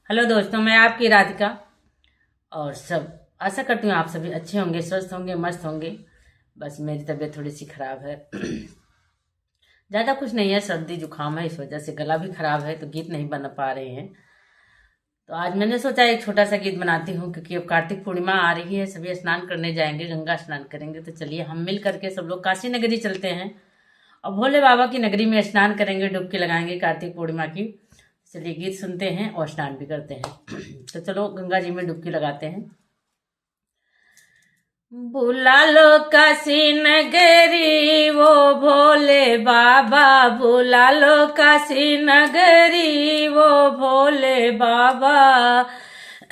Hello दोस्तों, मैं आपकी राधिका। और सब आशा करती हूँ आप सभी अच्छे होंगे, स्वस्थ होंगे, मस्त होंगे। बस मेरी तबीयत थोड़ी सी खराब है। ज़्यादा कुछ नहीं है, सर्दी जुकाम है, इस वजह से गला भी खराब है, तो गीत नहीं बना पा रहे हैं। तो आज मैंने सोचा एक छोटा सा गीत बनाती हूँ, क्योंकि अब कार्तिक पूर्णिमा आ रही है, सभी स्नान करने जाएंगे, गंगा स्नान करेंगे। तो चलिए हम मिल करके सब लोग काशी नगरी चलते हैं और भोले बाबा की नगरी में स्नान करेंगे, डुबकी लगाएंगे कार्तिक पूर्णिमा की। चलिए गीत सुनते हैं और स्नान भी करते हैं। तो चलो गंगा जी में डुबकी लगाते हैं। बुला लो काशी नगरी वो भोले बाबा, बुला लो काशी नगरी वो भोले बाबा।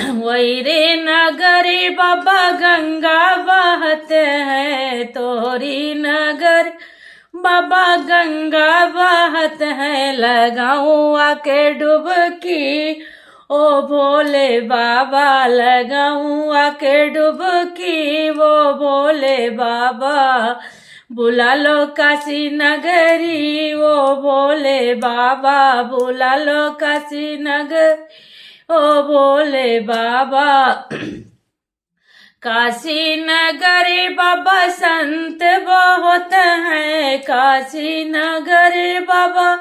वही रे नगरी बाबा गंगा बहते हैं, तोरी नगर बाबा गंगा बहत है, लगाऊं आके डुबकी ओ भोले बाबा, लगाऊं आके डुबकी वो भोले बाबा। बुला लो काशी नगरी वो भोले बाबा, बुला लो काशी नगर ओ भोले बाबा। काशी नगर बाबा संत बहुत हैं, काशी नगर बाबा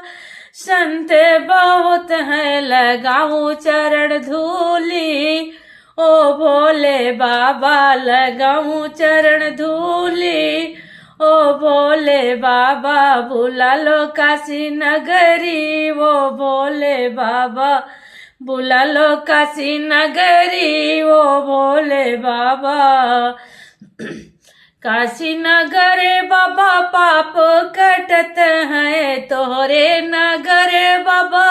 संत बहुत हैं, लगाऊं चरण धूली ओ भोले बाबा, लगाऊं चरण धूली ओ भोले बाबा। बुला लो काशी नगरी वो भोले बाबा, बुला लो काशी नगरी वो भोले बाबा। काशी नगर बाबा पाप कटत है, तोहरे नगर बाबा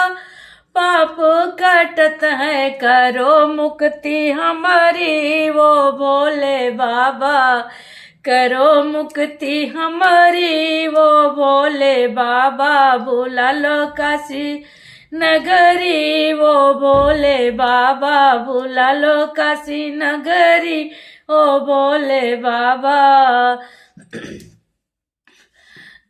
पाप कटत है, करो मुक्ति हमारी वो भोले बाबा, करो मुक्ति हमारी वो भोले बाबा। बुला लो काशी नगरी वो भोले बाबा, बुला लो काशी नगरी ओ भोले बाबा।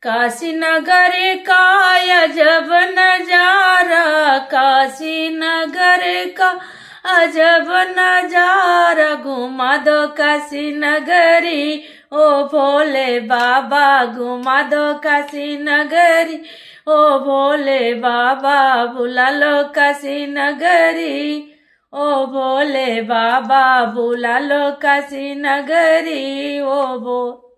काशी नगर का अजब नजारा, काशी नगर का अजब नजारा, घुमा दो काशी नगरी ओ भोले बाबा, घुमा दो काशी नगरी ओ भोले बाबा। बुला लो काशी नगरी ओ भोले बाबा, बुला लो काशी नगरी ओ भोले